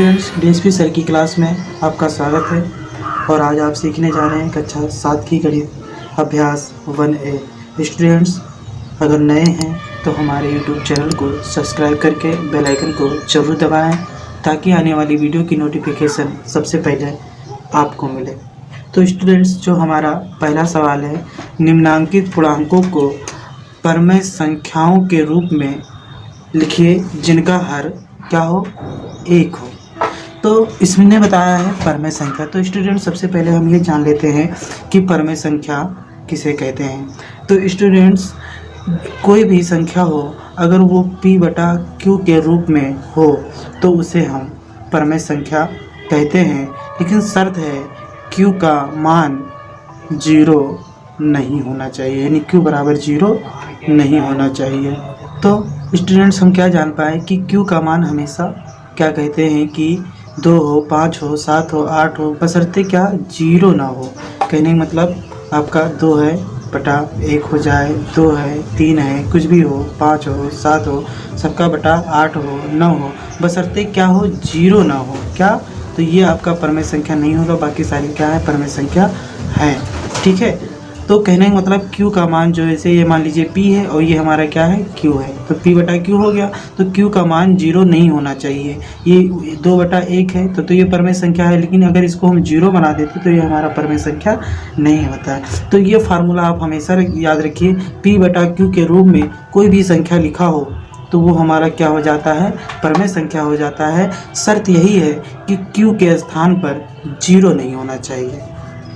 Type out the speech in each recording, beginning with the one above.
Students, DSP sir की class में आपका स्वागत है और आज आप सीखने जा रहे हैं कक्षा 7 की गणित अभ्यास 1A। स्टूडेंट्स, अगर नए हैं तो हमारे यूट्यूब चैनल को सब्सक्राइब करके बेल आइकन को जरूर दबाएं ताकि आने वाली वीडियो की नोटिफिकेशन सबसे पहले आपको मिले। तो स्टूडेंट्स, जो हमारा पहला सवाल है, निम्नांकित पूर्णांकों को परमेय संख्याओं के रूप में लिखिए जिनका हर क्या हो, 1 हो। तो इसमें बताया है परमेय संख्या। तो स्टूडेंट, सबसे पहले हम ये जान लेते हैं कि परमेय संख्या किसे कहते हैं। तो स्टूडेंट्स, कोई भी संख्या हो अगर वो p/q के रूप में हो तो उसे हम परमेय संख्या कहते हैं, लेकिन शर्त है q का मान 0 नहीं होना चाहिए, यानी q बराबर 0 नहीं होना चाहिए। तो स्टूडेंट्स, हम क्या जान पाए कि q का मान हमेशा क्या कहते हैं कि 2 हो, 5 हो, 7 हो, 8 हो, बशर्ते क्या 0 ना हो। कहने का मतलब आपका 2 है बटा 1 हो जाए, 2 है, 3 है, कुछ भी हो, 5 हो, 7 हो, सबका बटा 8 हो, 9 हो, बशर्ते क्या हो, 0 ना हो। क्या? तो ये आपका परमेय संख्या नहीं होगा, बाकी सारी क्या है, परमेय संख्या है। ठीक है। तो कहने का मतलब q का मान जो है, ये मान लीजिए p है और ये हमारा क्या है, q है, तो p/q हो गया। तो q का मान 0 नहीं होना चाहिए। ये 2/1 है तो ये परमेय संख्या है, लेकिन अगर इसको हम 0 बना देते तो ये हमारा परमेय संख्या नहीं होता है। तो ये फार्मूला आप हमेशा याद रखिए, p/q के रूप में कोई भी संख्या लिखा हो तो वो हमारा क्या हो जाता है, परमेय संख्या हो जाता है। शर्त यही है कि q के स्थान पर 0 नहीं होना चाहिए।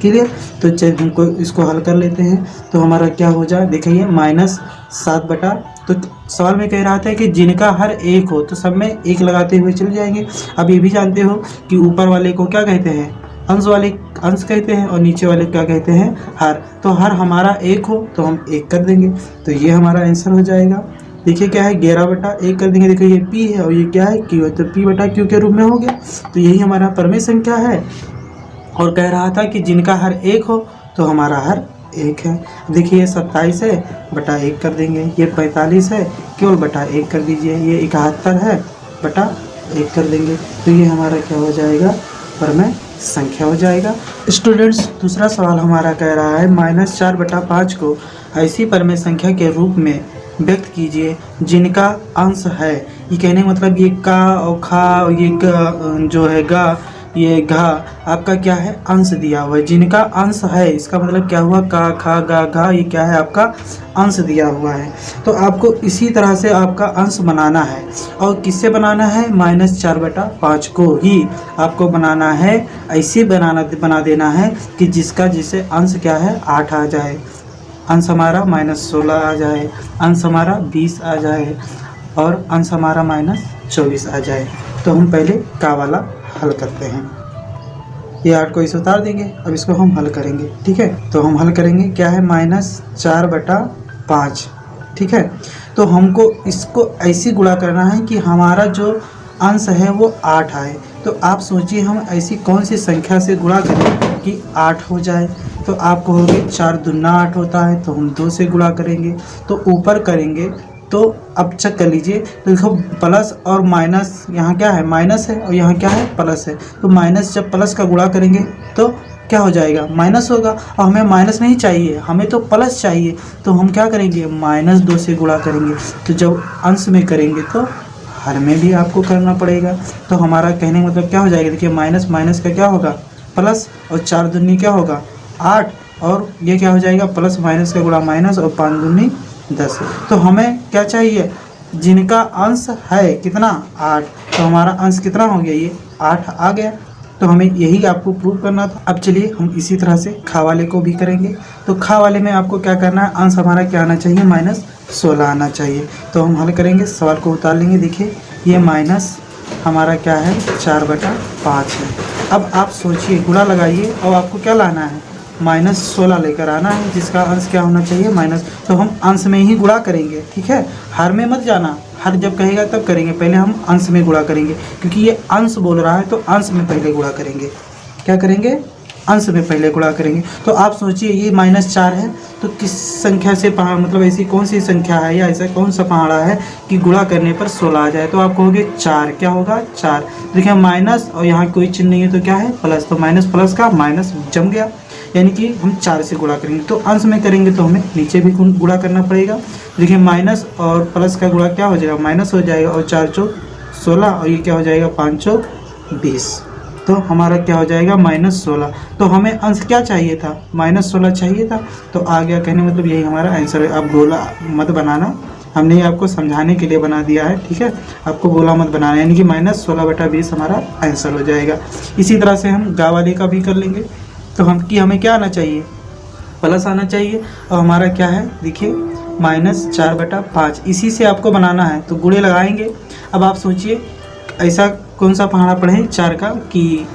क्लियर? तो चलिए हमको इसको हल कर लेते हैं। तो हमारा क्या हो जाए, देखिए -7 तो सवाल में कह रहा था कि जिनका हर 1 हो, तो सब में 1 लगाते हुए चले जाएंगे। अब ये भी जानते हो कि ऊपर वाले को क्या कहते हैं, अंश वाले अंश कहते हैं, और नीचे वाले क्या कहते हैं, हर। तो हर हमारा 1 हो तो हम 1 कर देंगे, तो ये हमारा आंसर हो जाएगा। देखिए क्या है, 11/1 कर देंगे। देखिए ये p है और ये क्या है, q है, तो p/q के रूप में हो गया। तो यही हमारा परमेय संख्या है। और कह रहा था कि जिनका हर 1 हो तो हमारा हर 1 है। देखिए 27 है बटा 1 कर देंगे, ये 45 है केवल बटा 1 कर दीजिए, ये 71 है बटा 1 कर देंगे। तो ये हमारा क्या हो जाएगा, परमेय संख्या हो जाएगा। स्टूडेंट्स, दूसरा सवाल हमारा कह रहा है -4/5 को ऐसी परमेय संख्या के रूप में व्यक्त कीजिए जिनका अंश है। ये कहने का मतलब ये का और खा और ये जो है गा, ये घा आपका क्या है, अंश दिया हुआ है। जिनका अंश है इसका मतलब क्या हुआ, का, खा, गा, घा, ये क्या है, आपका अंश दिया हुआ है। तो आपको इसी तरह से आपका अंश बनाना है। और किससे बनाना है, -4/5 को ही आपको बनाना है। ऐसे बना देना है कि जिसे अंश क्या है, 8 आ जाए, अंश हमारा -16 आ जाए, अंश हमारा 20 आ जाए और अंश हमारा -24 आ जाए। तो हम पहले का वाला हल करते हैं। ये 8 को इस उतार देंगे, अब इसको हम हल करेंगे। ठीक है, तो हम हल करेंगे क्या है, -4/5। ठीक है, तो हमको इसको ऐसी गुणा करना है कि हमारा जो अंश है वो 8 आए। तो आप सोचिए हम ऐसी कौन सी संख्या से गुणा करें कि 8 हो जाए। तो आप कहोगे 4 दूना 8 होता है, तो हम 2 से गुणा करेंगे। तो ऊपर करेंगे तो अब चेक कर लीजिए, तो देखो प्लस और माइनस, यहाँ क्या है, माइनस है और यहाँ क्या है, प्लस है। तो माइनस जब प्लस का गुणा करेंगे तो क्या हो जाएगा, माइनस होगा। और हमें माइनस नहीं चाहिए, हमें तो प्लस चाहिए। तो हम क्या करेंगे, -2 से गुणा करेंगे। तो जब अंश में करेंगे तो हर में भी आपको करना पड़ेगा। तो हमारा कहने का मतलब क्या हो जाएगा, देखिए माइनस माइनस का क्या होगा, प्लस, और 4 दूनी क्या होगा, 8, और ये क्या हो जाएगा, प्लस माइनस का गुणा माइनस, और 5 दूनी 10। तो हमें क्या चाहिए, जिनका अंश है कितना, 8। तो हमारा अंश कितना हो गया, ये 8 आ गया। तो हमें यही आपको प्रूव करना था। अब चलिए हम इसी तरह से खा वाले को भी करेंगे। तो खा वाले में आपको क्या करना है, अंश हमारा क्या आना चाहिए, -16 आना चाहिए। तो हम हल करेंगे, सवाल को उतार लेंगे। देखिए ये माइनस हमारा क्या है, 4/5 है। अब आप सोचिए, गुणा लगाइए और आपको क्या लाना है, -16 लेकर आना है, जिसका अंश क्या होना चाहिए, माइनस। तो हम अंश में ही गुणा करेंगे। ठीक है, हर में मत जाना, हर जब कहेगा तब करेंगे, पहले हम अंश में गुणा करेंगे, क्योंकि ये अंश बोल रहा है तो अंश में पहले गुणा करेंगे। क्या करेंगे, अंश में पहले गुणा करेंगे। तो आप सोचिए ये -4 है तो किस संख्या से मतलब ऐसी कौन सी संख्या है या ऐसा कौन सा पहाड़ा है कि गुणा करने पर 16 आ जाए। तो आप कहोगे 4, क्या होगा 4। देखिए माइनस और यहाँ कोई चिन्ह नहीं है तो क्या है प्लस, तो माइनस प्लस का माइनस जम गया, यानी कि हम 4 से गुणा करेंगे। तो अंश में करेंगे तो हमें नीचे भी गुणा करना पड़ेगा। देखिए माइनस और प्लस का गुणा क्या हो जाएगा, माइनस हो जाएगा, और 4 चौक 16 और ये क्या हो जाएगा 5 चौक 20। तो हमारा क्या हो जाएगा -16। तो हमें अंश क्या चाहिए था, -16 चाहिए था। तो आ गया, कहने मतलब यही हमारा आंसर है। अब गोला मत बनाना, हमने आपको समझाने के लिए बना दिया है, ठीक है। आपको गोला मत बनाना, यानी कि -16/20 हमारा आंसर हो जाएगा। इसी तरह से हम गा वाले का भी कर लेंगे। तो हमें क्या आना चाहिए, प्लस आना चाहिए, और हमारा क्या है देखिए -4/5 इसी से आपको बनाना है। तो गुणे लगाएंगे। अब आप सोचिए ऐसा कौन सा पहाड़ा पढ़े 4 का कि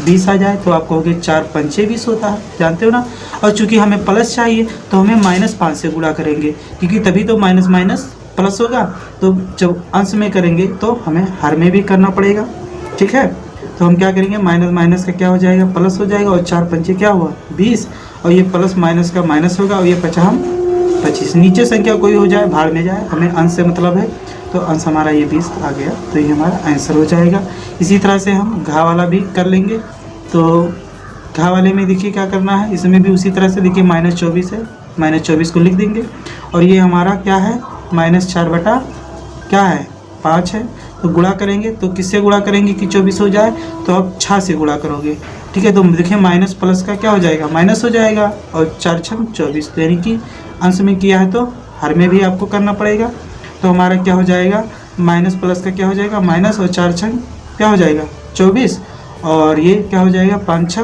20 आ जाए। तो आप कहोगे 4 पंचे 20 होता है, जानते हो ना। और चूंकि हमें प्लस चाहिए तो हमें -5 से गुणा करेंगे, क्योंकि तभी तो माइनस माइनस प्लस होगा। तो जब अंश में करेंगे तो हमें हर में भी करना पड़ेगा, ठीक है। तो हम क्या करेंगे, माइनस माइनस का क्या हो जाएगा प्लस हो जाएगा, और 4 पंचे क्या हुआ 20, और ये प्लस माइनस का माइनस होगा, और ये 25 नीचे संख्या कोई हो जाए भाड़ में जाए, हमें अंश से मतलब है। तो अंश हमारा ये 20 आ गया, तो ये हमारा आंसर हो जाएगा। इसी तरह से हम घा वाला भी कर लेंगे। तो घा वाले में देखिए क्या करना है, इसमें भी उसी तरह से देखिए -24 है, -24 को लिख देंगे। और ये हमारा क्या है -4 क्या है 5 है। तो गुणा करेंगे तो किससे गुणा करेंगे कि 24 हो जाए, तो आप 6 से गुणा करोगे, ठीक है। तो देखिए माइनस प्लस का क्या हो जाएगा, माइनस हो जाएगा, और 4 6 24, तो यानी कि अंश में किया है तो हर में भी आपको करना पड़ेगा। तो हमारा क्या हो जाएगा, माइनस प्लस का क्या हो जाएगा माइनस, और 4 6 क्या हो जाएगा 24, और ये क्या हो जाएगा 5 6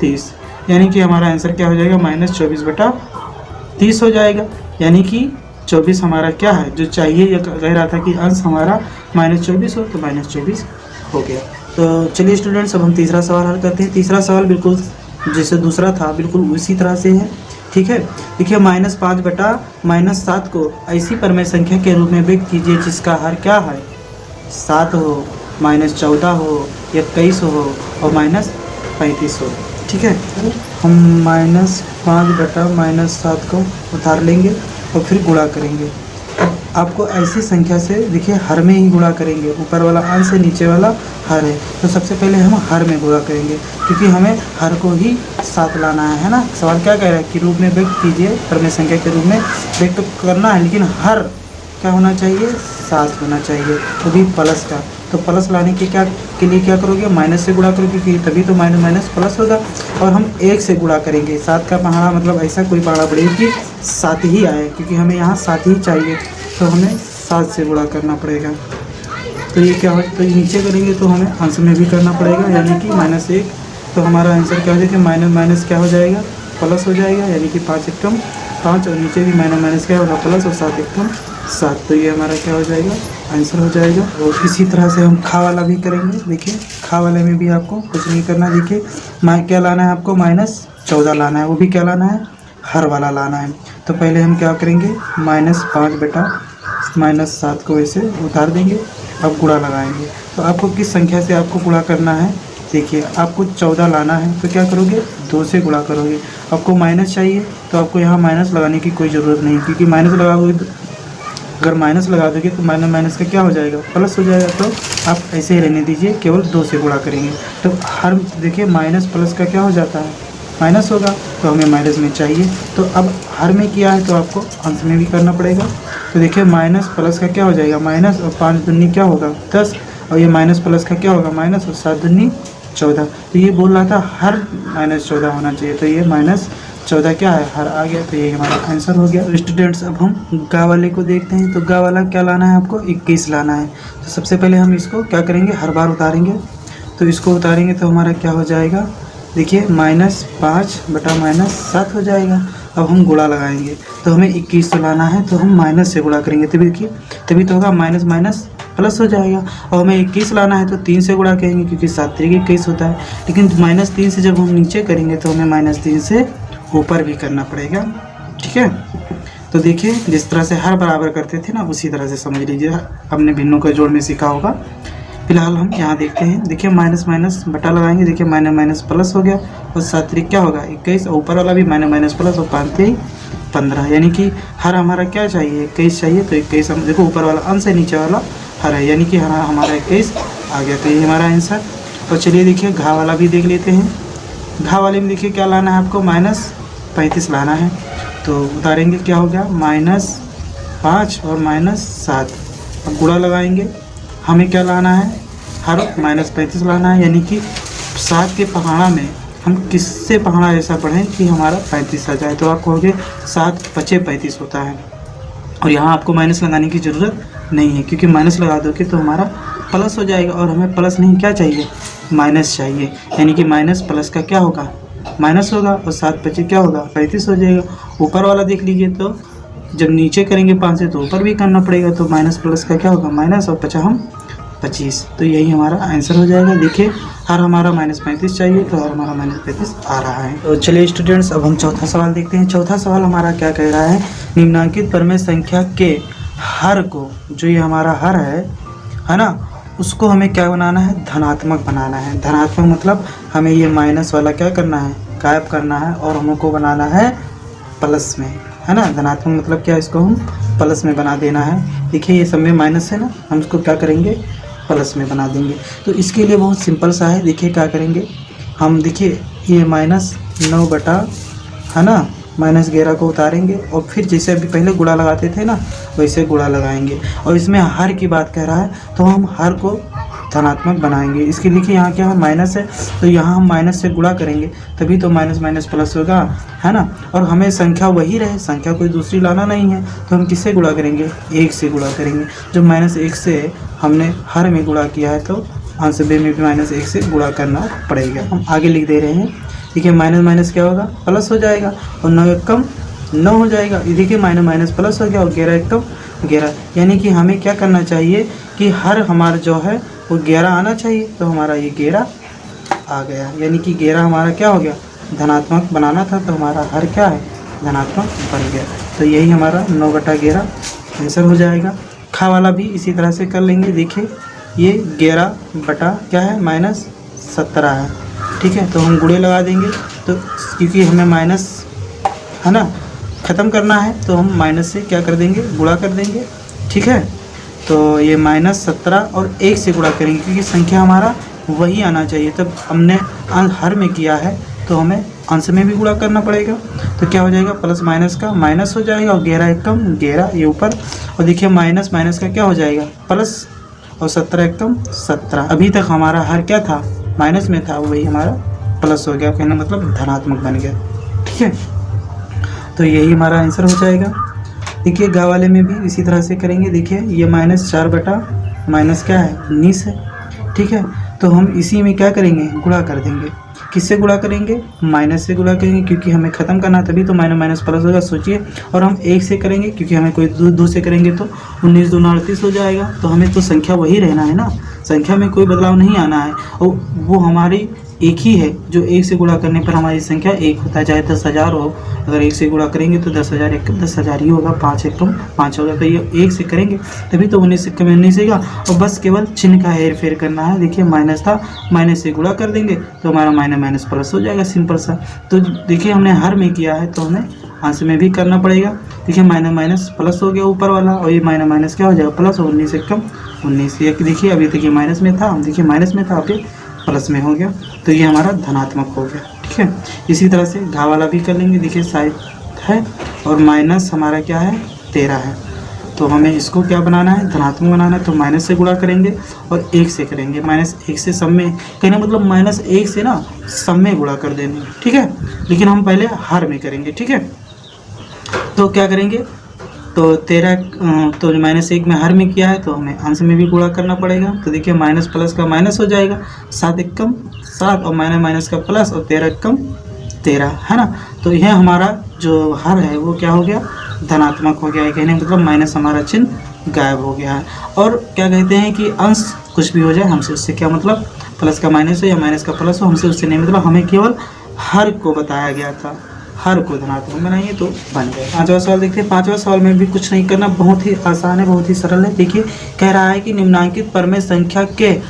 30, यानी कि हमारा आंसर क्या हो जाएगा -24/30 हो जाएगा। यानी कि 24 हमारा क्या है जो चाहिए, ये कह रहा था कि अंश हमारा -24 हो, तो -24 हो गया। तो चलिए स्टूडेंट्स, अब हम तीसरा सवाल हल करते हैं। तीसरा सवाल बिल्कुल जैसे दूसरा था बिल्कुल उसी तरह से है, ठीक है। देखिए -5/-7 को ऐसी परमेय संख्या के रूप में व्यक्त कीजिए जिसका हर क्या है 7 हो, -14 हो, 21 हो और -35 हो, ठीक है। हम -5/-7 को उतार लेंगे और फिर गुणा करेंगे। अब आपको ऐसी संख्या से देखिए हर में ही गुणा करेंगे, ऊपर वाला अंश है नीचे वाला हर है। तो सबसे पहले हम हर में गुणा करेंगे, क्योंकि हमें हर को ही साथ लाना है ना। सवाल क्या कह रहा है कि रूप में व्यक्त कीजिए, परमेय संख्या के रूप में व्यक्त करना है, लेकिन हर क्या होना चाहिए 7 होना चाहिए, तो भी प्लस का। तो प्लस लाने के लिए क्या करोगे, माइनस से गुणा करोगे, क्योंकि तभी तो माइनस माइनस प्लस होगा। और हम 1 से गुणा करेंगे। 7 का पहाड़ा मतलब ऐसा कोई पहाड़ा पड़ेगा कि 7 ही आए, क्योंकि हमें यहाँ 7 ही चाहिए, तो हमें 7 से गुणा करना पड़ेगा। तो ये क्या हो, तो नीचे करेंगे तो हमें अंश में भी करना पड़ेगा, यानी कि -1। तो हमारा आंसर क्या हो जाएगा, माइनस माइनस क्या हो जाएगा प्लस हो जाएगा, यानी कि 5 एकम 5, और नीचे भी माइनस माइनस क्या होगा प्लस, और 7 एकम 7। तो ये हमारा क्या हो जाएगा आंसर हो जाएगा। और इसी तरह से हम खा वाला भी करेंगे। देखिए खा वाले में भी आपको कुछ नहीं करना। देखिए क्या लाना है आपको, -14 लाना है, वो भी क्या लाना है हर वाला लाना है। तो पहले हम क्या करेंगे, -5/-7 को ऐसे उतार देंगे। अब गुणा लगाएंगे। तो आपको किस संख्या से आपको गुणा करना है, देखिए आपको 14 लाना है, तो क्या करोगे 2 से गुणा करोगे। आपको माइनस चाहिए तो आपको यहाँ माइनस लगाने की कोई ज़रूरत नहीं, क्योंकि माइनस लगाओगे, अगर माइनस लगा दोगे तो माइनस माइनस का क्या हो जाएगा प्लस हो जाएगा। तो आप ऐसे ही रहने दीजिए, केवल 2 से गुणा करेंगे। तो हर देखिए माइनस प्लस का क्या हो जाता है माइनस होगा, तो हमें माइनस में चाहिए। तो अब हर में किया है तो आपको अंश में भी करना पड़ेगा। तो देखिए माइनस प्लस का क्या हो जाएगा माइनस, और 5 दूनी क्या होगा 10, और ये माइनस प्लस का क्या होगा माइनस, और 7 दूनी 14। तो ये बोल रहा था हर -14 होना चाहिए, तो ये -14 क्या है हर आ गया। तो ये हमारा आंसर हो गया। स्टूडेंट्स अब हम गा वाले को देखते हैं। तो गा वाला क्या लाना है आपको 21 लाना है। तो सबसे पहले हम इसको क्या करेंगे, हर बार उतारेंगे। तो इसको उतारेंगे तो हमारा क्या हो जाएगा, देखिए -5/-7 हो जाएगा। अब हम गुणा लगाएंगे तो हमें 21 तो लाना है, तो हम माइनस से गुणा करेंगे, तभी देखिए तभी तो होगा माइनस माइनस प्लस हो जाएगा। और हमें 21 लाना है तो 3 से गुणा करेंगे, क्योंकि 7 3 21 होता है। लेकिन -3 से जब हम नीचे करेंगे तो हमें -3 से ऊपर भी करना पड़ेगा, ठीक है। तो देखिए जिस तरह से हर बराबर करते थे ना, उसी तरह से समझ लीजिए। हमने भिन्नों का जोड़ में सीखा होगा। फिलहाल हम यहाँ देखते हैं। देखिए माइनस माइनस बटा लगाएंगे, देखिए माइनस माइनस प्लस हो गया और 7 3 क्या होगा 21, और ऊपर वाला भी माइनस माइनस प्लस और 5 3 15, यानी कि हर हमारा क्या चाहिए 21 चाहिए। तो 21 हम देखो ऊपर वाला अंश है, नीचे वाला हर है, यानी कि हमारा 21 आ गया। तो ये हमारा आंसर। और चलिए देखिए घा वाला भी देख लेते हैं। घा वाले में देखिए क्या लाना है आपको, -35 लाना है। तो उतारेंगे, क्या हो गया -5 और -7। अब गुणा लगाएंगे, हमें क्या लाना है, हर -35 लाना है, यानी कि 7 के पहाड़ा में हम किससे पहाड़ा ऐसा पढ़ें कि हमारा 35 आ जाए। तो आप कहोगे 7 5 35 होता है, और यहाँ आपको माइनस लगाने की ज़रूरत नहीं है, क्योंकि माइनस लगा दोगे तो हमारा प्लस हो जाएगा, और हमें प्लस नहीं क्या चाहिए, माइनस चाहिए। यानी कि माइनस प्लस का क्या होगा, माइनस होगा, और 7 5 क्या होगा 35 हो जाएगा। ऊपर वाला देख लीजिए, तो जब नीचे करेंगे 5 से तो ऊपर भी करना पड़ेगा, तो माइनस प्लस का क्या होगा माइनस, और 50 हम 25। तो यही हमारा आंसर हो जाएगा। देखिए हर हमारा -35 चाहिए, तो हर हमारा -35 आ रहा है। तो चलिए स्टूडेंट्स, अब हम चौथा सवाल देखते हैं। चौथा सवाल हमारा क्या कह रहा है, निम्नांकित परमेय संख्या के हर को, जो ये हमारा हर है ना, उसको हमें क्या बनाना है, धनात्मक बनाना है। धनात्मक मतलब हमें ये माइनस वाला क्या करना है, गायब करना है, और हमको बनाना है प्लस में, है ना। धनात्मक मतलब क्या, इसको हम प्लस में बना देना है। देखिए ये सब में माइनस है ना, हम इसको क्या करेंगे, प्लस में बना देंगे। तो इसके लिए बहुत सिंपल सा है। देखिए क्या करेंगे हम, देखिए ये -9 बटा, है ना, -11 को उतारेंगे, और फिर जैसे अभी पहले गुणा लगाते थे ना, वैसे गुणा लगाएंगे। और इसमें हर की बात कह रहा है, तो हम हर को धनात्मक बनाएंगे। इसके लिए यहाँ क्या है, माइनस है, तो यहाँ हम माइनस से गुणा करेंगे, तभी तो माइनस माइनस प्लस होगा, है ना। और हमें संख्या वही रहे, संख्या कोई दूसरी लाना नहीं है, तो हम किससे गुणा करेंगे, 1 से गुणा करेंगे। जब -1 से हमने हर में गुणा किया है, तो अंश में भी -1 से गुणा करना पड़ेगा। हम आगे लिख दे रहे हैं। देखिए माइनस माइनस क्या होगा, प्लस हो जाएगा, और 9 1 कम 9 हो जाएगा। ये देखिए माइनस माइनस प्लस हो गया, और 11 1 कम 11, यानी कि हमें क्या करना चाहिए कि हर हमारा जो है वो 11 आना चाहिए। तो हमारा ये 11 आ गया, यानी कि 11 हमारा क्या हो गया, धनात्मक बनाना था, तो हमारा हर क्या है, धनात्मक बन गया। तो यही हमारा 9 बटा 11 आंसर हो जाएगा। खा वाला भी इसी तरह से कर लेंगे। देखिए ये 11 बटा क्या है, -17 है, ठीक है। तो हम गुणे लगा देंगे, तो क्योंकि हमें माइनस, है ना, ख़त्म करना है, तो हम माइनस से क्या कर देंगे, गुणा कर देंगे, ठीक है। तो ये -17 और 1 से गुणा करेंगे, क्योंकि संख्या हमारा वही आना चाहिए। तब हमने हर में किया है, तो हमें अंश में भी गुणा करना पड़ेगा। तो क्या हो जाएगा, प्लस माइनस का माइनस हो जाएगा, और 11 1 कम 11 ये ऊपर, और देखिए माइनस माइनस का क्या हो जाएगा, प्लस, और 17 1 कम 17। अभी तक हमारा हर क्या था, माइनस में था, वही हमारा प्लस हो गया, कहने मतलब धनात्मक बन गया, ठीक है। तो यही हमारा आंसर हो जाएगा। देखिए गा वाले में भी इसी तरह से करेंगे। देखिए ये -4 बटा माइनस क्या है, 19 है, ठीक है। तो हम इसी में क्या करेंगे, गुणा कर देंगे। किससे गुणा करेंगे, माइनस से गुणा करेंगे, क्योंकि हमें ख़त्म करना, तभी तो माइनस माइनस प्लस होगा, सोचिए। और हम 1 से करेंगे, क्योंकि हमें कोई 2 से करेंगे तो 19 दूना 38 हो जाएगा। तो हमें तो संख्या वही रहना है ना, संख्या में कोई बदलाव नहीं आना है, और वो हमारी एक ही है, जो 1 से गुणा करने पर हमारी संख्या 1 होता है। चाहे 10,000 हो, अगर 1 से गुणा करेंगे तो 10,000 1 10,000 ही होगा, 5 1 कम 5 होगा। तो ये 1 से करेंगे, तभी तो 19 से कम 19 होगा, और बस केवल चिन्ह का हेर फेर करना है। देखिए माइनस था, माइनस से गुणा कर देंगे, तो हमारा माइनस माइनस प्लस हो जाएगा, सिंपल सा। तो देखिए हमने हर में किया है, तो हमें अंश में भी करना पड़ेगा। देखिए माइनस माइनस प्लस हो गया ऊपर वाला, और ये माइनस माइनस क्या हो जाएगा, प्लस, और 19 से कम 19। ये देखिए अभी तक ये माइनस में था, देखिए माइनस में था, अभी प्लस में हो गया, तो ये हमारा धनात्मक हो गया, ठीक है। इसी तरह से घा वाला भी कर लेंगे। देखिए साइड है, और माइनस हमारा क्या है, 13 है, तो हमें इसको क्या बनाना है, धनात्मक बनाना है। तो माइनस से गुणा करेंगे, और 1 से करेंगे, -1 से सब में, कहना मतलब -1 से ना सब में गुणा कर देंगे, ठीक है। लेकिन हम पहले हर में करेंगे, ठीक है। तो क्या करेंगे, तो 13, तो -1 में हर में किया है, तो हमें अंश में भी गुणा करना पड़ेगा। तो देखिए माइनस प्लस का माइनस हो जाएगा, 7 1 कम 7, और माइनस माइनस का प्लस, और 13 1 कम 13, है ना। तो यह हमारा जो हर है वो क्या हो गया, धनात्मक हो गया है, कहने मतलब माइनस हमारा चिन्ह गायब हो गया है। और क्या कहते हैं कि अंश कुछ भी हो जाए, हमसे उससे क्या मतलब, प्लस का माइनस हो या माइनस का प्लस हो, हमसे उससे नहीं मतलब, हमें केवल हर को बताया गया था, हर को धनात्मक बनाइए तो बन जाए। पांचवा सवाल देखते हैं। पांचवा सवाल में भी कुछ नहीं करना, बहुत ही आसान है, बहुत ही सरल है। देखिए कह रहा है कि निम्नांकित परमेय संख्या के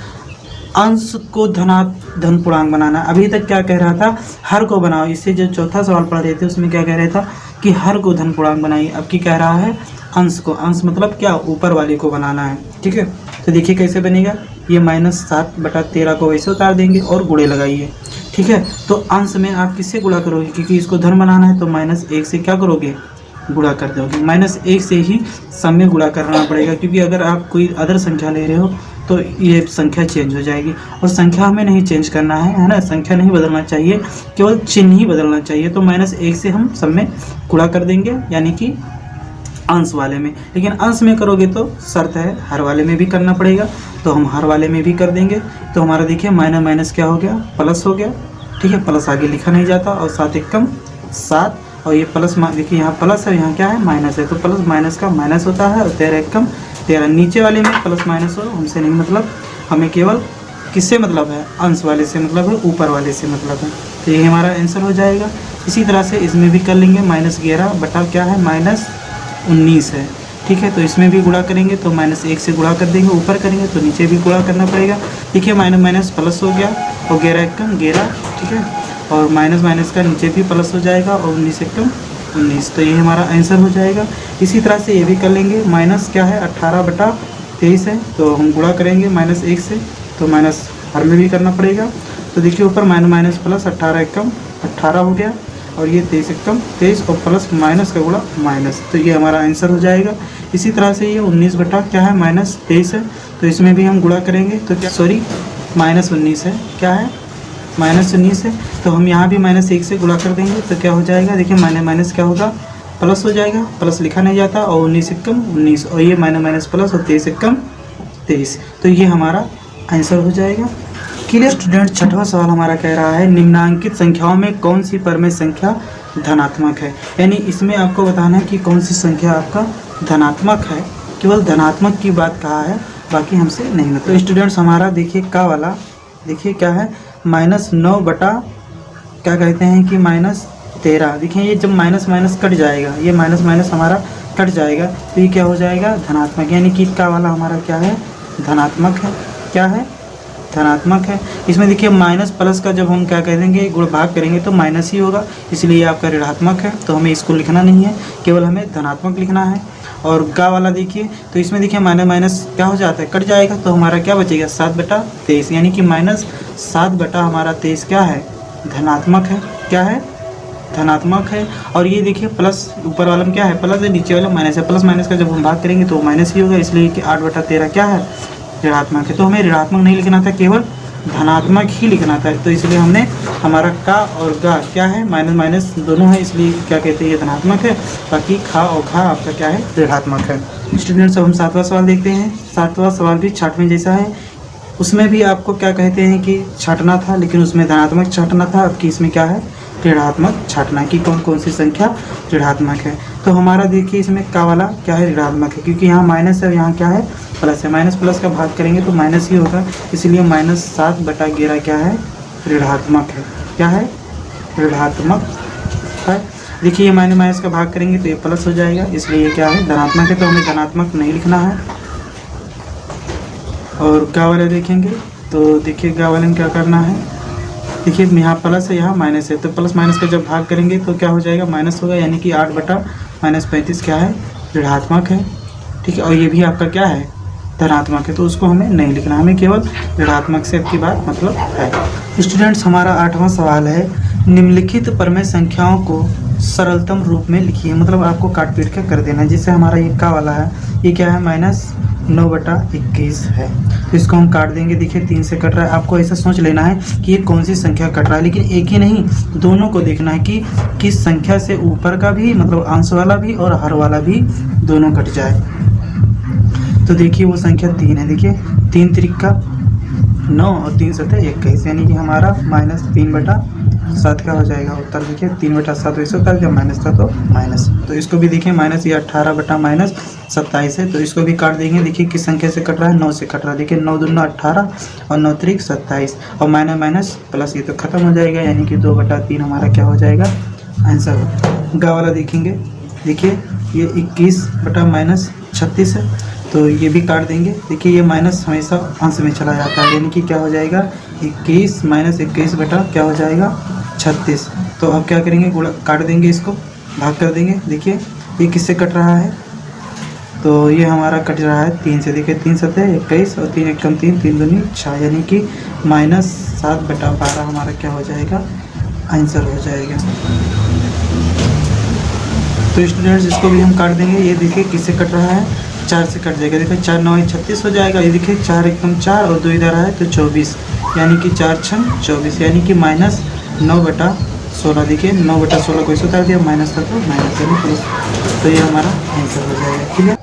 अंश को धन पूर्णांक बनाना। अभी तक क्या कह रहा था, हर को बनाओ। इससे जो चौथा सवाल पढ़ रहे थे उसमें क्या कह रहा था कि हर को धन पूर्णांक बनाइए। अब की कह रहा है अंश को। अंश मतलब क्या, ऊपर वाले को बनाना है। ठीक है, तो देखिए कैसे बनेगा। ये -7/13 को वैसे उतार देंगे और गुणे लगाइए। ठीक है, तो अंश में आप किससे गुणा करोगे, क्योंकि इसको धन बनाना है तो -1 से क्या करोगे, गुणा कर दोगे। -1 से ही सम में गुणा करना पड़ेगा, क्योंकि अगर आप कोई अदर संख्या ले रहे हो तो ये संख्या चेंज हो जाएगी। और संख्या हमें नहीं चेंज करना है ना, संख्या नहीं बदलना चाहिए, केवल चिन्ह ही बदलना चाहिए। तो -1 से हम सम में गुणा कर देंगे, यानी कि अंश वाले में। लेकिन अंश में करोगे तो शर्त है हर वाले में भी करना पड़ेगा, तो हम हर वाले में भी कर देंगे। तो हमारा देखिए माइनस माइनस क्या हो गया, प्लस हो गया। ठीक है, प्लस आगे लिखा नहीं जाता, और 7 एकम 7, और ये प्लस देखिए यहाँ प्लस है, यहाँ क्या है माइनस है, तो प्लस माइनस का माइनस होता है। और 13 एकम 13, नीचे वाले में प्लस माइनस हो हमसे नहीं मतलब, हमें केवल किससे मतलब है, अंश वाले से मतलब है, ऊपर वाले से मतलब है। तो ये हमारा आंसर हो जाएगा। इसी तरह से इसमें भी कर लेंगे, -11 बटा क्या है -19 है। ठीक है, तो इसमें भी गुणा करेंगे तो -1 से गुणा कर देंगे, ऊपर करेंगे तो नीचे भी गुणा करना पड़ेगा। देखिए माइनस माइनस प्लस हो गया, और 11 एकम 11। ठीक है, और माइनस माइनस का नीचे भी प्लस हो जाएगा, और 19 एकम 19, तो ये हमारा आंसर हो जाएगा। इसी तरह से ये भी कर लेंगे, माइनस क्या है 18/23 है, तो हम गुणा करेंगे -1 से, तो माइनस हर में भी करना पड़ेगा। तो देखिए ऊपर माइनस माइनस प्लस 18 एकम 18 हो गया, और ये 23 एकम 23, और प्लस माइनस का गुणा माइनस, तो ये हमारा आंसर हो जाएगा। इसी तरह से ये 19 बटा क्या है -23 है, तो इसमें भी हम गुणा करेंगे तो क्या, सॉरी -19 है, क्या है -19 है, तो हम यहाँ भी -1 से गुणा कर देंगे तो क्या हो जाएगा। देखिए माइनस माइनस क्या होगा, प्लस हो जाएगा, प्लस लिखा नहीं जाता, और 19 एकम 19, और ये माइनस माइनस प्लस, और 23 एकम 23, तो ये हमारा आंसर हो जाएगा। क्लियर स्टूडेंट, छठवां सवाल हमारा कह रहा है निम्नांकित संख्याओं में कौन सी परमेय संख्या धनात्मक है। यानी इसमें आपको बताना है कि कौन सी संख्या आपका धनात्मक है, केवल धनात्मक की बात कहा है, बाकी हमसे नहीं मतलब। तो स्टूडेंट्स हमारा देखिए का वाला, देखिए क्या है -9 बटा क्या कहते हैं कि -13। देखिए ये जब माइनस माइनस कट जाएगा, ये माइनस माइनस हमारा कट जाएगा, तो ये क्या हो जाएगा धनात्मक, यानी कि का वाला हमारा क्या है धनात्मक है, क्या है धनात्मक है। इसमें देखिए माइनस प्लस का जब हम क्या कह देंगे गुण भाग करेंगे तो माइनस ही होगा, इसलिए आपका ऋणात्मक है, तो हमें इसको लिखना नहीं है, केवल हमें धनात्मक लिखना है। और गा वाला देखिए, तो इसमें देखिए माइनस माइनस क्या हो जाता है, कट जाएगा, तो हमारा क्या बचेगा 7/23, यानी कि -7 हमारा 23 क्या है धनात्मक है, क्या है धनात्मक है। और ये देखिए प्लस ऊपर वाला में क्या है प्लस है, नीचे वाला माइनस है, प्लस माइनस का जब हम भाग करेंगे तो माइनस ही होगा, इसलिए कि 8/13 क्या है ऋणात्मक है। तो हमें ऋणात्मक नहीं लिखना था, केवल धनात्मक ही लिखना था, तो इसलिए हमने हमारा का और गा क्या है माइनस माइनस दोनों है, इसलिए क्या कहते हैं ये धनात्मक है, बाकी खा और घा आपका क्या है ऋणात्मक है। स्टूडेंट्स अब हम 7वां सवाल देखते हैं। 7वां सवाल भी 6वें जैसा है, उसमें भी आपको क्या कहते हैं कि छांटना था, लेकिन उसमें धनात्मक छांटना था, अब कि इसमें क्या है ऋणात्मक छांटना की कौन कौन सी संख्या ऋणात्मक है। तो हमारा देखिए इसमें का वाला क्या है ऋणात्मक है, क्योंकि यहाँ माइनस है, यहाँ क्या है प्लस है, माइनस प्लस का भाग करेंगे तो माइनस ही होगा, इसलिए -7/11 क्या है ऋणात्मक है, क्या है ऋणात्मक है। देखिए ये माइनस माइनस का भाग करेंगे तो ये प्लस हो जाएगा, इसलिए ये क्या है धनात्मक है, तो हमें धनात्मक नहीं लिखना है। और गा वाले देखेंगे तो देखिए गा वाले में क्या करना है, देखिए यहाँ प्लस है यहाँ माइनस है, तो प्लस माइनस का जब भाग करेंगे तो क्या हो जाएगा माइनस होगा, यानी कि 8/-35 क्या है ऋणात्मक है। ठीक है, और ये भी आपका क्या है धनात्मक है, तो उसको हमें नहीं लिखना, हमें केवल ऋणात्मक से आपकी बात मतलब है। स्टूडेंट्स हमारा 8वां सवाल है निम्नलिखित परमेय संख्याओं को सरलतम रूप में लिखिए, मतलब आपको काट पीट के कर देना है। जिससे हमारा ये का वाला है, ये क्या है -9/21 है, तो इसको हम काट देंगे। देखिए 3 से कट रहा है, आपको ऐसा सोच लेना है कि ये कौन सी संख्या कट रहा है, लेकिन एक ही नहीं दोनों को देखना है कि किस संख्या से ऊपर का भी मतलब अंश वाला भी और हर वाला भी दोनों कट जाए। तो देखिए वो संख्या 3 है, देखिए 3 त्रिका 9 और 3 सतह 21, यानी कि हमारा -3/7 का हो जाएगा उत्तर। देखिए 3/7 वैसे उत्तर जब माइनस था तो माइनस, तो इसको भी देखिए माइनस, ये 18/-27 है, तो इसको भी काट देंगे। देखिए किस संख्या से कट रहा है 9 से कट रहा है, देखिए 9 दूना 18 और 9 त्रिक 27, और माइनस माइनस प्लस ये तो खत्म हो जाएगा, यानी कि 2/3 हमारा क्या हो जाएगा आंसर। गा वाला देखेंगे, देखिए ये 21 बटा माइनस 36 है, तो ये भी काट देंगे। देखिए ये माइनस हमेशा अंश में चला जाता है, यानी कि क्या हो जाएगा 21 माइनस 21 बटा क्या हो जाएगा 36। तो अब क्या करेंगे, गुणा काट देंगे, इसको भाग कर देंगे। देखिए ये किससे कट रहा है, तो ये हमारा कट रहा है 3 से। देखिए 3 सतह 21 और 3 एकम 3, 3 दूनी 6, यानी कि -7 बटा 12 हमारा क्या हो जाएगा, आंसर हो जाएगा। तो स्टूडेंट्स इसको भी हम काट देंगे। ये देखिए किससे कट रहा है, 4 से कट जाएगा। देखिए 4 9 36 हो जाएगा। ये देखिए 4 एकम 4 और 2 इधर है तो 24, यानी कि 4 छंग 24, यानी कि -9 बटा 16। देखिए 9 बटा 16 को इस उतार दिया, माइनस था तो माइनस यानी प्लस, तो ये हमारा आंसर हो जाएगा। ठीक है,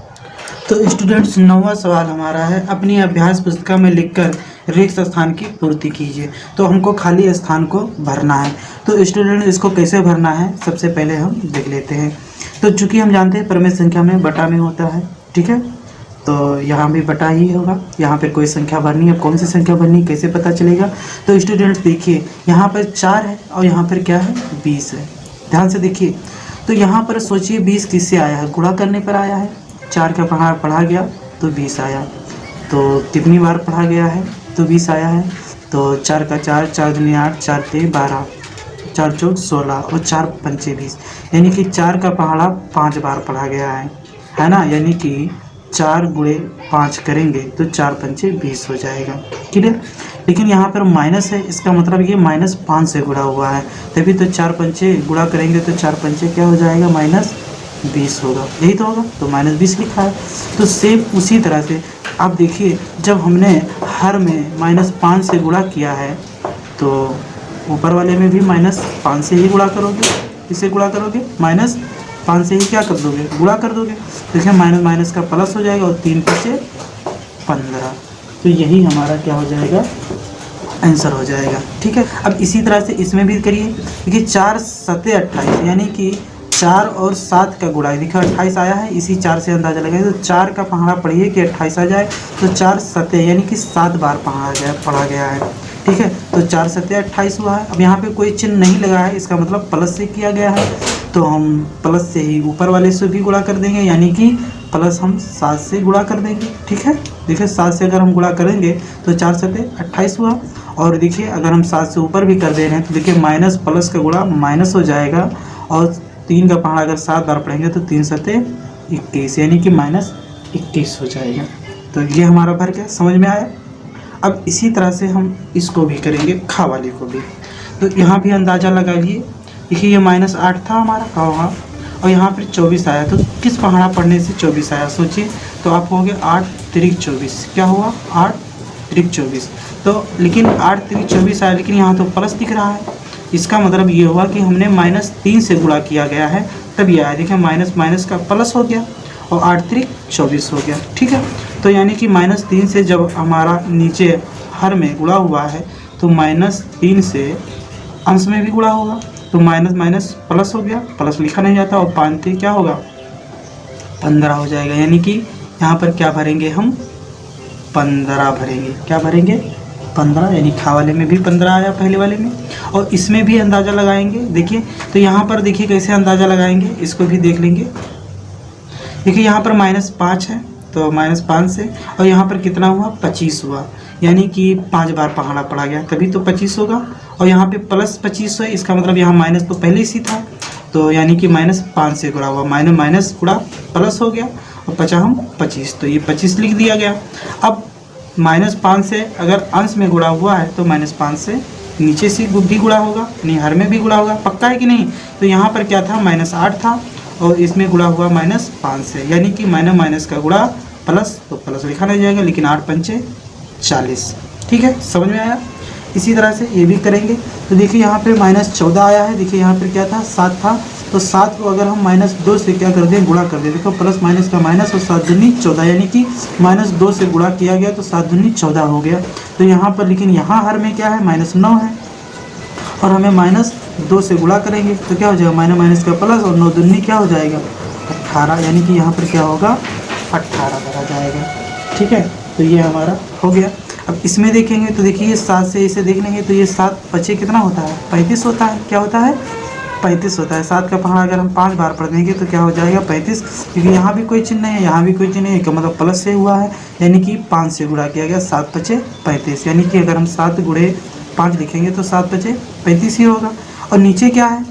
तो स्टूडेंट्स 9वां सवाल हमारा है, अपनी अभ्यास पुस्तिका में लिखकर रिक्त स्थान की पूर्ति कीजिए। तो हमको खाली स्थान को भरना है। तो स्टूडेंट्स इसको कैसे भरना है, सबसे पहले हम देख लेते हैं। तो चूंकि हम जानते हैं परिमेय संख्या में बटा में होता है, ठीक है, तो यहाँ भी बटा ही होगा। यहाँ पर कोई संख्या भरनी है, कौन सी संख्या भरनी है कैसे पता चलेगा। तो स्टूडेंट्स देखिए यहाँ पर 4 है और यहाँ पर क्या है 20 है। ध्यान से देखिए, तो यहाँ पर सोचिए 20 किससे आया है, गुणा करने पर आया है। 4 का पढ़ा गया तो 20 आया, तो कितनी बार पढ़ा गया है तो 20 आया है। तो 4 का 4, 4 दूनी 8, 4 तेई 12, 4 चौक 16 और 4 पंचे 20, यानी कि 4 का पहाड़ा 5 बार पढ़ा गया है ना। यानी कि 4 गुणे 5 करेंगे तो 4 पंचे 20 हो जाएगा, क्लियर। लेकिन यहाँ पर माइनस है, इसका मतलब ये -5 से गुणा हुआ है, तभी तो 4 पंचे गुणा करेंगे तो 4 पंचे क्या हो जाएगा -20 होगा, यही तो होगा, तो -20 लिखा है। तो सेम उसी तरह से आप देखिए, जब हमने हर में -5 से गुणा किया है तो ऊपर वाले में भी -5 से ही गुणा करोगे। किससे गुणा करोगे, -5 से ही क्या कर दोगे, गुणा कर दोगे। देखिए माइनस माइनस का प्लस हो जाएगा और 3 पचे 15, तो यही हमारा क्या हो जाएगा, आंसर हो जाएगा। ठीक है, अब इसी तरह से इसमें भी करिए। देखिए 4 7 28, यानी कि 4 और 7 का गुणा, देखिए 28 आया है, इसी 4 से अंदाजा लगाइए। तो 4 का पहाड़ा पढ़िए कि 28 आ जाए, तो 4 7 यानी कि 7 बार पढ़ा गया है। ठीक है, तो 4 7 28 हुआ है। अब यहाँ पे कोई चिन्ह नहीं लगा है, इसका मतलब प्लस से किया गया है, तो हम प्लस से ही ऊपर वाले से भी गुणा कर देंगे, यानी कि प्लस हम 7 से गुणा कर देंगे। ठीक है, देखिए 7 से अगर हम गुणा करेंगे तो 4 7 28 हुआ। और देखिए अगर हम 7 से ऊपर भी कर दे रहे हैं तो देखिए माइनस प्लस का गुणा माइनस हो जाएगा, और 3 का पहाड़ा अगर 7 बार पढ़ेंगे तो 3 7 21, यानी कि -21 हो जाएगा। तो ये हमारा भर गया, समझ में आया। अब इसी तरह से हम इसको भी करेंगे, खा वाले को भी। तो यहाँ भी अंदाज़ा लगा लिए, देखिए ये -8 था हमारा का वहाँ, और यहाँ पर 24 आया, तो किस पहाड़ा पढ़ने से 24 आया सोचिए। तो आप हो गए 8 3 24, क्या हुआ 8 3 24। तो लेकिन 8 3 24 आया, लेकिन यहाँ तो प्लस दिख रहा है, इसका मतलब ये हुआ कि हमने -3 से गुणा किया गया है, तब ये आया। देखिए माइनस माइनस का प्लस हो गया और 8 3 24 हो गया। ठीक है, तो यानी कि -3 से जब हमारा नीचे हर में गुणा हुआ है तो -3 से अंश में भी गुणा होगा, तो माइनस माइनस प्लस हो गया, प्लस लिखा नहीं जाता, और 5 3 क्या होगा 15 हो जाएगा। यानी कि यहाँ पर क्या भरेंगे हम 15 भरेंगे, क्या भरेंगे 15, यानी खा वाले में भी 15 आया पहले वाले में। और इसमें भी अंदाज़ा लगाएंगे, देखिए तो यहाँ पर देखिए कैसे अंदाज़ा लगाएंगे, इसको भी देख लेंगे। देखिए यहाँ पर -5 है, तो -5 से, और यहाँ पर कितना हुआ 25 हुआ, यानी कि 5 बार पहाड़ा पड़ा गया, तभी तो 25 होगा। और यहाँ पे +25 है, इसका मतलब यहाँ माइनस तो पहले ही था, तो यानी कि -5 से गुणा हुआ, माइनस माइनस गुणा प्लस हो गया, और 50 हम 25, तो ये 25 लिख दिया गया। अब -5 से अगर अंश में गुणा हुआ है तो -5 से नीचे से भी गुणा होगा, यानी हर में भी गुणा होगा, पक्का है कि नहीं। तो यहाँ पर क्या था -8 था, और इसमें गुणा हुआ -5 से, यानी कि माइनस माइनस का गुणा प्लस, तो प्लस लिखा नहीं जाएगा, लेकिन 8 पंचे 40। ठीक है, समझ में आया। इसी तरह से ये भी करेंगे। तो देखिए यहाँ पे -14 आया है, देखिए यहाँ पर क्या था 7 था, तो 7 को अगर हम -2 से क्या कर दें, गुणा कर दें। देखो प्लस माइनस का माइनस, और 7 दूनी 14, यानी कि -2 से गुणा किया गया तो 7 दूनी 14 हो गया। तो यहाँ पर लेकिन यहाँ हर में क्या है -9 है, और हमें -2 से गुणा करेंगे तो क्या हो जाएगा माइनस माइनस का प्लस, और 9 दूनी क्या हो जाएगा 18, यानी कि यहाँ पर क्या होगा 18 भरा जाएगा। ठीक है, तो ये हमारा हो गया। अब इसमें देखेंगे तो देखिए 7 से इसे देख लेंगे तो ये 7 पचे कितना होता है 35 होता है, क्या होता है 35 होता है। 7 का पहाड़ा अगर हम 5 बार पढ़ देंगे तो क्या हो जाएगा 35, क्योंकि यहाँ भी कोई चिन्ह नहीं है, यहाँ भी कोई चिन्ह नहीं है, इसका मतलब प्लस से हुआ है, यानी कि 5 से गुणा किया गया। 7 पचे 35, यानी कि अगर हम 7 गुणे 5 लिखेंगे तो 7 पचे 35 ही होगा। और नीचे क्या है,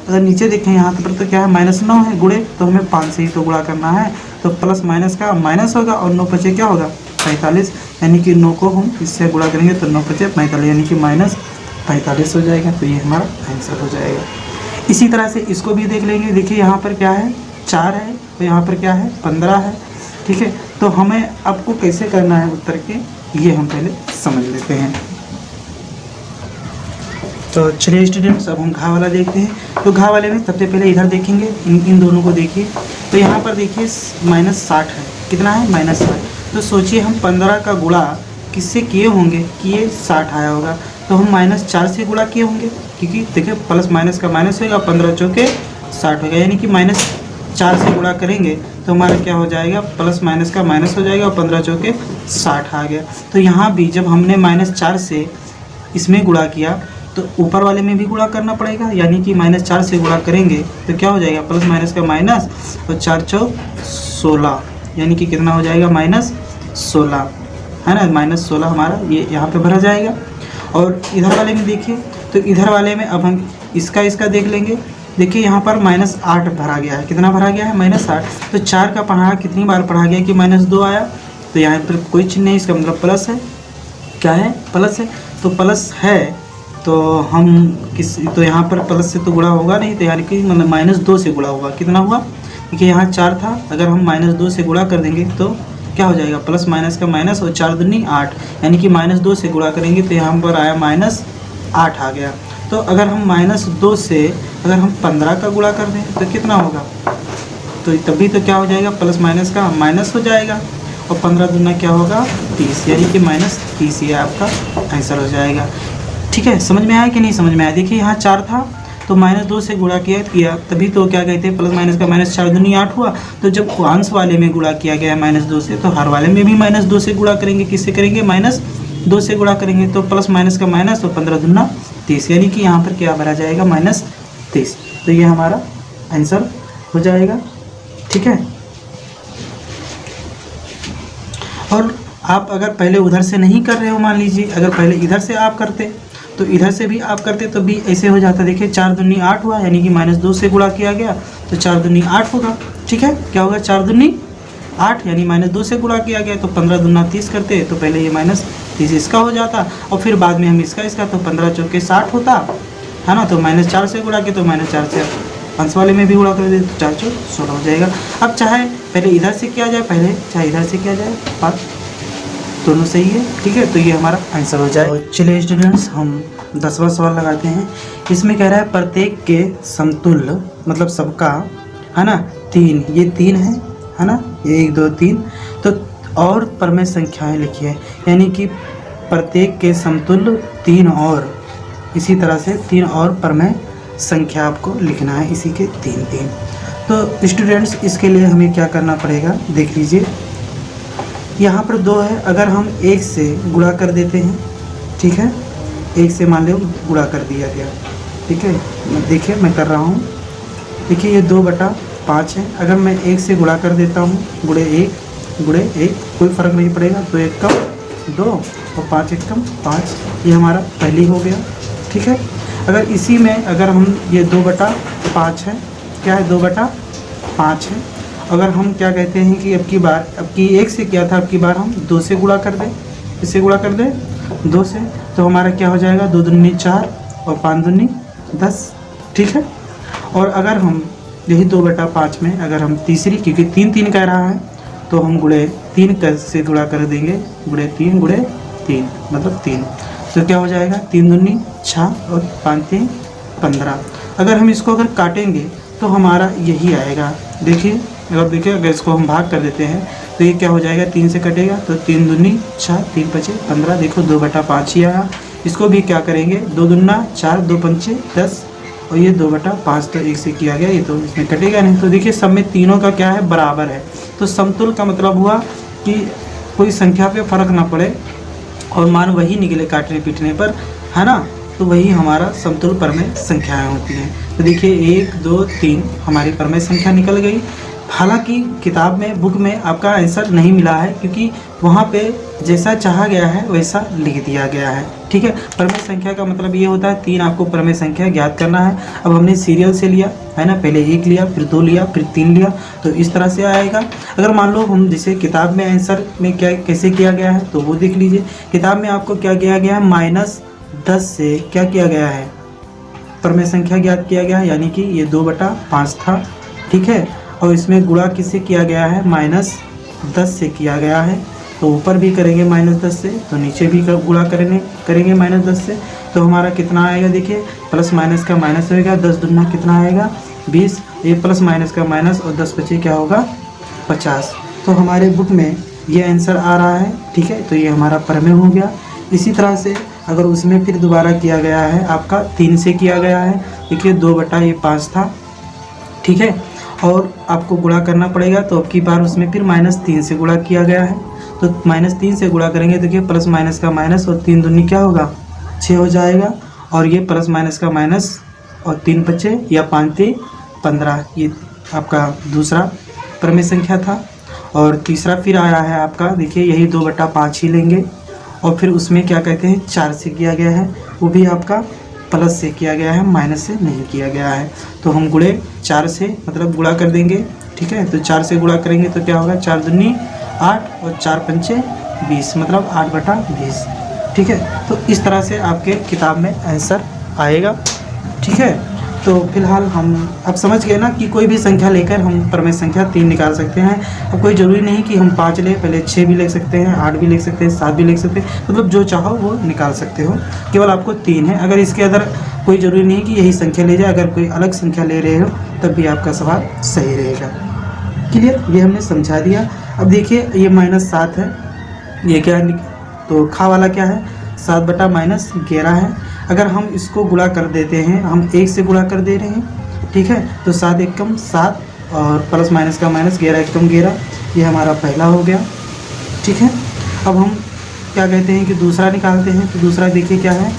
अगर नीचे देखें यहाँ पर तो क्या है -9 है, गुणे तो हमें 5 से ही तो गुणा करना है, तो प्लस माइनस का माइनस होगा और 9 पचे क्या होगा 45, यानी कि 9 को हम इससे गुणा करेंगे तो 9 पचे 45, यानी कि -45 हो जाएगा। तो ये हमारा आंसर हो जाएगा। इसी तरह से इसको भी देख लेंगे। देखिए यहाँ पर क्या है 4 है, तो यहाँ पर क्या है 15 है, ठीक है। तो हमें आपको कैसे करना है उत्तर के, ये हम पहले समझ लेते हैं। तो चलिए स्टूडेंट्स, अब हम घा वाला देखते हैं। तो घा वाले में सबसे पहले इधर देखेंगे, इन दोनों को देखिए। तो यहाँ पर देखिए -60 है, कितना है -60। तो सोचिए हम 15 का गुणा किससे किए होंगे कि ये 60 आया होगा, तो हम -4 से गुणा किए होंगे, क्योंकि देखिए प्लस माइनस का माइनस होगा, 15 चौके 60 होगा, यानी कि -4 से गुणा करेंगे तो हमारा क्या हो जाएगा, प्लस माइनस का माइनस हो जाएगा और 15 चौके 60 आ गया। तो यहाँ भी जब हमने -4 से इसमें गुणा किया तो ऊपर वाले में भी गुणा करना पड़ेगा, यानी कि -4 से गुणा करेंगे तो क्या हो जाएगा, प्लस माइनस का माइनस और 4 चौक 16, यानी कि कितना हो जाएगा -16, है ना। -16 हमारा ये यहाँ पे भरा जाएगा। और इधर वाले में देखिए, तो इधर वाले में अब हम इसका देख लेंगे। देखिए यहाँ पर -8 भरा गया है, कितना भरा गया है -8। तो 4 का पढ़ा कितनी बार पढ़ा गया कि -2 आया, तो यहाँ पर कोई चिन्ह नहीं, इसका मतलब प्लस है। क्या है, प्लस है। तो प्लस है तो हम तो यहाँ पर प्लस से तो गुणा होगा नहीं, तो यानी कि मतलब -2 से गुणा होगा। कितना हुआ, देखिए यहाँ 4 था, अगर हम -2 से गुणा कर देंगे तो क्या हो जाएगा, प्लस माइनस का माइनस और 4 दूनी 8, यानी कि -2 से गुणा करेंगे तो यहाँ पर आया -8 आ गया। तो अगर हम -2 से अगर हम 15 का गुणा कर दें तो कितना होगा, तो तभी तो क्या हो जाएगा, प्लस माइनस का माइनस हो जाएगा और 15 दूना क्या होगा 30, यानी कि -30 ये आपका आंसर हो जाएगा। ठीक है, समझ में आया कि नहीं समझ में आया। देखिए यहाँ 4 था तो -2 से गुणा किया तभी तो क्या कहते हैं, प्लस माइनस का माइनस 4 दूनी 8 हुआ। तो जब अंश वाले में गुणा किया गया है -2 से, तो हर वाले में भी -2 से गुणा करेंगे। किससे करेंगे, -2 से गुणा करेंगे, तो प्लस माइनस का माइनस और 15 दूना 30, यानी कि यहाँ पर क्या भरा जाएगा -30। तो ये हमारा आंसर हो जाएगा। ठीक है, और आप अगर पहले उधर से नहीं कर रहे हो, मान लीजिए अगर पहले इधर से आप करते तो इधर से भी आप करते तो भी ऐसे हो जाता। देखिए 4 दूनी 8 हुआ, यानी कि -2 से गुणा किया गया तो 4 दूनी 8 होगा। ठीक है, क्या होगा, 4 दूनी 8, यानी -2 से गुणा किया गया तो 15 दूना 30 करते, तो पहले ये -30 इसका हो जाता और फिर बाद में हम इसका तो 15 चौके 60 होता है ना। तो -4 से गुणा किया तो -4 से अंश वाले में भी गुणा कर दे तो 4 चौक 16 हो जाएगा। अब चाहे पहले इधर से किया जाए, पहले चाहे इधर से किया जाए, बात दोनों सही है। ठीक है, तो ये हमारा आंसर हो जाए। चलिए स्टूडेंट्स, हम 10वां सवाल लगाते हैं। इसमें कह रहा है प्रत्येक के समतुल्य, मतलब सबका, है ना, 3, ये 3 है ना, ये 1 2 3, तो और परमेय संख्याएं लिखी है, यानी कि प्रत्येक के समतुल्य 3 और इसी तरह से 3 और परमेय संख्या आपको लिखना है, इसी के 3। तो स्टूडेंट्स इसके लिए हमें क्या करना पड़ेगा, देख लीजिए। यहाँ पर 2 है, अगर हम 1 से गुणा कर देते हैं, ठीक है, 1 से मान लो गुणा कर दिया गया, ठीक है। देखिए मैं कर रहा हूँ, देखिए ये 2/5 है, अगर मैं 1 से गुणा कर देता हूँ, गुणे 1 कोई फ़र्क नहीं पड़ेगा, 2 1 कम 2 और 5 1 कम 5, ये हमारा पहली हो गया। ठीक है, अगर इसी में अगर हम ये 2/5 है, क्या है 2/5 है, अगर हम क्या कहते हैं कि अब की 1 से किया था, अब की बार हम 2 से गुणा कर दें, इससे गुणा कर दें 2 से, तो हमारा क्या हो जाएगा, 2 दूनी 4 और 5 दूनी 10। ठीक है, और अगर हम यही 2/5 में अगर हम तीसरी, क्योंकि 3 3 कह रहा है, तो हम गुणे 3 से गुणा कर देंगे, गुणे 3 मतलब 3, तो क्या हो जाएगा, 3 दूनी 6 और 5 3 15। अगर हम इसको अगर काटेंगे तो हमारा यही आएगा। देखिए अगर इसको हम भाग कर देते हैं तो ये क्या हो जाएगा, 3 से कटेगा तो 3 दूनी 6 3 5 15, देखो 2/5 ही आया। इसको भी क्या करेंगे, 2 दूना 4 2 5 10 और ये 2/5 तो 1 से किया गया, ये तो इसमें कटेगा नहीं। तो देखिए सब में तीनों का क्या है, बराबर है। तो समतुल का मतलब हुआ कि कोई संख्या पे फर्क ना पड़े और मान वही निकले काटने पीटने पर, है ना। तो वही हमारा समतुल परमेय संख्याएं होती हैं। तो देखिए 1 2 3 हमारी परमेय संख्या निकल गई। हालांकि किताब में बुक में आपका आंसर नहीं मिला है, क्योंकि वहाँ पे जैसा चाहा गया है वैसा लिख दिया गया है। ठीक है, परमेय संख्या का मतलब ये होता है 3 आपको परमेय संख्या ज्ञात करना है। अब हमने सीरियल से लिया है ना, पहले 1 लिया, फिर 2 लिया, फिर 3 लिया, तो इस तरह से आएगा। अगर मान लो हम जैसे किताब में आंसर में क्या कैसे किया गया है तो वो देख लीजिए। किताब में आपको क्या किया गया है, -10 से क्या किया गया है, परमेय संख्या ज्ञात किया गया है, यानी कि ये 2/5 था। ठीक है, और इसमें गुणा किससे किया गया है, -10 से किया गया है। तो ऊपर भी करेंगे -10 से, तो नीचे भी गुणा करेंगे -10 से, तो हमारा कितना आएगा, देखिए प्लस माइनस का माइनस होगा, 10 दूना कितना आएगा 20, ये प्लस माइनस का माइनस और 10 बचे क्या होगा 50। तो हमारे बुक में ये आंसर आ रहा है। ठीक है, तो ये हमारा परमेय हो गया। इसी तरह से अगर उसमें फिर दोबारा किया गया है, आपका 3 से किया गया है, देखिए 2/5 था। ठीक है, और आपको गुणा करना पड़ेगा, तो अब की बार उसमें फिर -3 से गुणा किया गया है, तो -3 से गुणा करेंगे, देखिए प्लस माइनस का माइनस और 3 दूनी क्या होगा 6 हो जाएगा, और ये प्लस माइनस का माइनस और 3 बचे या 5 3 15, ये आपका दूसरा परमेय संख्या था। और तीसरा फिर आया है आपका, देखिए यही 2/5 ही लेंगे, और फिर उसमें क्या कहते हैं 4 से किया गया है, वो भी आपका प्लस से किया गया है, माइनस से नहीं किया गया है। तो हम गुणे 4 से मतलब गुणा कर देंगे। ठीक है, तो 4 से गुणा करेंगे तो क्या होगा, 4 दूनी 8 और 4 पंचे 20, मतलब 8/20। ठीक है, तो इस तरह से आपके किताब में आंसर आएगा। ठीक है, तो फिलहाल हम अब समझ गए ना कि कोई भी संख्या लेकर हम परमेय संख्या 3 निकाल सकते हैं। अब कोई ज़रूरी नहीं कि हम 5 लें, पहले 6 भी लिख सकते हैं, 8 भी लिख सकते हैं, 7 भी लिख सकते हैं, मतलब जो चाहो वो निकाल सकते हो। केवल आपको 3 है, अगर इसके अंदर कोई ज़रूरी नहीं कि यही संख्या ले जाए, अगर कोई अलग संख्या ले रहे हो तब भी आपका सवाल सही रहेगा। क्लियर, ये हमने समझा दिया। अब देखिए ये -7 है, ये क्या है, तो खा वाला क्या है 7/-11 है। अगर हम इसको गुणा कर देते हैं, हम 1 से गुणा कर दे रहे हैं। ठीक है, तो 7 एकम 7 और प्लस माइनस का माइनस, 11 एकम 11, ये हमारा पहला हो गया। ठीक है, अब हम क्या कहते हैं कि दूसरा निकालते हैं। तो दूसरा देखिए क्या है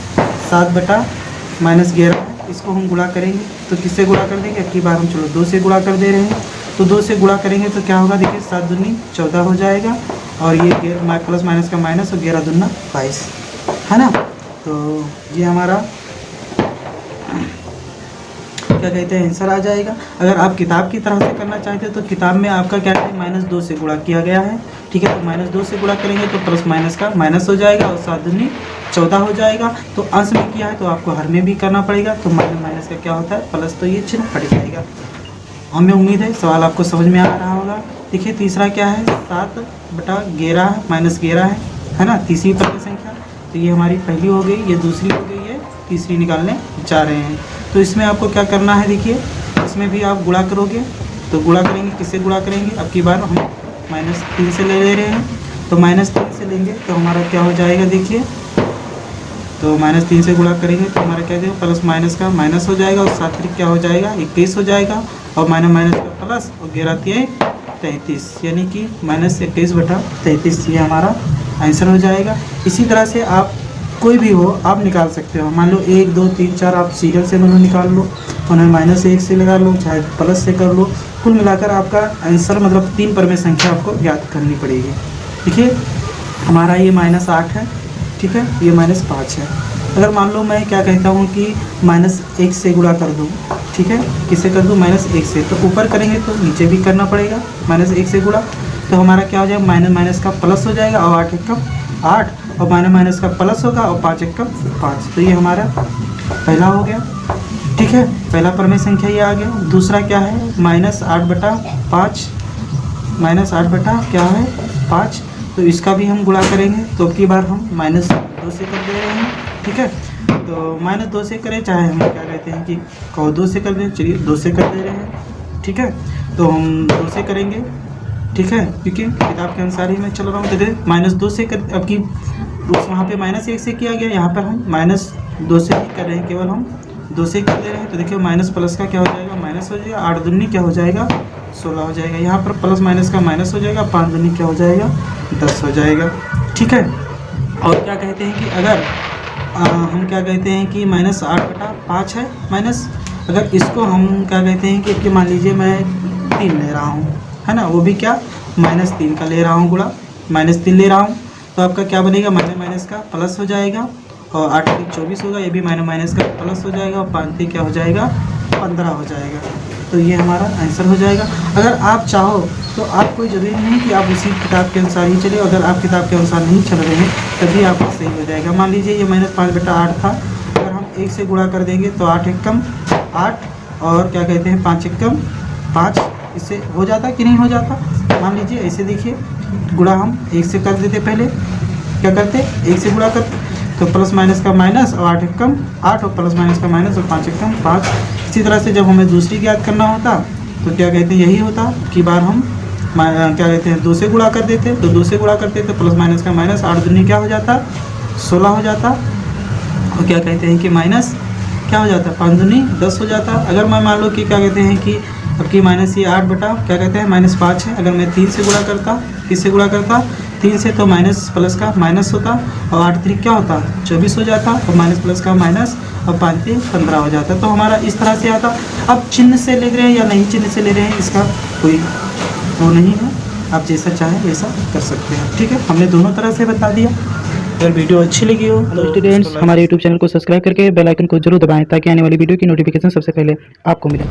7/-11, इसको हम गुणा करेंगे, तो किससे गुणा कर देंगे, अब की बार हम चलो 2 से गुणा कर दे रहे हैं, तो 2 से गुणा करेंगे तो क्या होगा, देखिए 7 दूनी 14 हो जाएगा, और ये प्लस माइनस का माइनस और 11 दूना 22 है ना। तो ये हमारा क्या कहते हैं आंसर आ जाएगा। अगर आप किताब की तरह से करना चाहते हो तो किताब में आपका क्या है -2 से गुणा किया गया है। ठीक है, तो -2 से गुणा करेंगे तो प्लस माइनस का माइनस हो जाएगा और 7 दूनी 14 हो जाएगा। तो अंश में किया है तो आपको हर में भी करना पड़ेगा, तो माइनस का क्या होता है प्लस, तो ये चिन्ह हट जाएगा। हमें उम्मीद है सवाल आपको समझ में आ रहा होगा। देखिए तीसरा क्या है 7/11 -11 है ना, तीसरी परमेय संख्या। तो ये हमारी पहली हो गई, ये दूसरी हो गई है, तीसरी निकालने जा रहे हैं। तो इसमें आपको क्या करना है, देखिए इसमें भी आप गुणा करोगे, तो गुणा करेंगे, किससे गुणा करेंगे, अब की बार हम -3 से ले रहे हैं, तो -3 से लेंगे तो हमारा क्या हो जाएगा, देखिए तो -3 से गुणा करेंगे तो हमारा क्या देगा, प्लस माइनस का माइनस हो जाएगा, और 7 क्या हो जाएगा 21 हो जाएगा, और माइनस का प्लस, और 11 33, यानी कि -21/33, ये हमारा आंसर हो जाएगा। इसी तरह से आप कोई भी हो आप निकाल सकते हो। मान लो 1 2 3 4 आप सीरियल से मतलब निकाल लो, उन्हें -1 से लगा लो, चाहे प्लस से कर लो, कुल मिलाकर आपका आंसर मतलब 3 परमेय संख्या आपको ज्ञात करनी पड़ेगी। देखिए हमारा ये -8 है। ठीक है, ये -5 है। अगर मान लो मैं क्या कहता हूँ कि -1 से गुणा कर दूँ, ठीक है, किसे कर दूँ -1 से, तो ऊपर करेंगे तो नीचे भी करना पड़ेगा, -1 से गुणा, तो हमारा क्या हो जाएगा माइनस का प्लस हो जाएगा, और 8 एकम 8, और माइनस का प्लस होगा, और 5 एकम 5, तो ये हमारा पहला हो गया। ठीक है, पहला परमेय संख्या ये आ गया। दूसरा क्या है -8/5, क्या है 5, तो इसका भी हम गुणा करेंगे, तो अब की बार हम -2 से कर दे रहे हैं। ठीक है, तो -2 से करें, चाहे हम क्या कहते हैं कि 2 से कर दें, चलिए 2 से कर दे रहे हैं। ठीक है, तो हम 2 से करेंगे। ठीक है, क्योंकि किताब के अनुसार ही मैं चल रहा हूँ। तो -2 से कर, अब की वहाँ पे -1 से किया गया, यहाँ पर हम -2 से ही कर रहे हैं, केवल हम 2 से कर दे रहे हैं। तो देखिए माइनस प्लस का क्या हो जाएगा, माइनस हो जाएगा, 8 दूनी क्या हो जाएगा 16 हो जाएगा, यहाँ पर प्लस माइनस का माइनस हो जाएगा, 5 दूनी क्या हो जाएगा 10 हो जाएगा। ठीक है, और क्या कहते हैं कि अगर हम क्या कहते हैं कि -8/5 है माइनस। अगर इसको हम क्या कहते हैं कि मान लीजिए मैं 3 ले रहा हूँ, है ना, वो भी क्या -3 का ले रहा हूँ, गुणा -3 ले रहा हूँ, तो आपका क्या बनेगा, माइनस का प्लस हो जाएगा, और 8 3 24 होगा, ये भी माइनस का प्लस हो जाएगा, और 5 3 क्या हो जाएगा, 15 हो जाएगा। तो ये हमारा आंसर हो जाएगा। अगर आप चाहो तो आप कोई ज़रूरी नहीं कि आप उसी किताब के अनुसार ही चले, अगर आप किताब के अनुसार नहीं चल रहे हैं तभी आपका सही हो जाएगा। मान लीजिए ये -5/8 था, अगर हम 1 से गुणा कर देंगे तो 8 एकम 8, और क्या कहते हैं 5 एकम 5, इससे हो जाता कि नहीं हो जाता। मान लीजिए ऐसे देखिए, गुणा हम 1 से कर देते, पहले क्या करते 1 से गुणा करते, तो प्लस माइनस का माइनस, और 8 एकम 8, और प्लस माइनस का माइनस, और 5 एकम 5। इसी तरह से जब हमें दूसरी ज्ञात करना होता तो क्या कहते हैं, यही होता कि बार हम क्या कहते हैं 2 से गुणा कर देते, तो 2 से गुणा करते तो प्लस माइनस का माइनस, 8 दूनी क्या हो जाता 16 हो जाता, और क्या कहते हैं कि माइनस क्या हो जाता 5 दूनी 10 हो जाता। अगर मैं मान लो कि क्या कहते हैं कि अब की माइनस ये 8 बटा क्या कहते हैं -5 है, अगर मैं 3 से गुणा करता, किससे गुणा करता 3 से, तो माइनस प्लस का माइनस होता, और 8 3 क्या होता 24 हो जाता, और माइनस प्लस का माइनस, और 5 3 15 हो जाता। तो हमारा इस तरह से आता। अब चिन्ह से ले रहे हैं या नहीं चिन्ह से ले रहे हैं, इसका कोई वो नहीं है, आप जैसा चाहें वैसा कर सकते हैं। ठीक है, हमने दोनों तरह से बता दिया। अगर वीडियो अच्छी लगी हो तो स्टूडेंट्स हमारे यूट्यूब चैनल को सब्सक्राइब करके बेल आइकन को जरूर दबाएं, ताकि आने वाली वीडियो की नोटिफिकेशन सबसे पहले आपको मिले।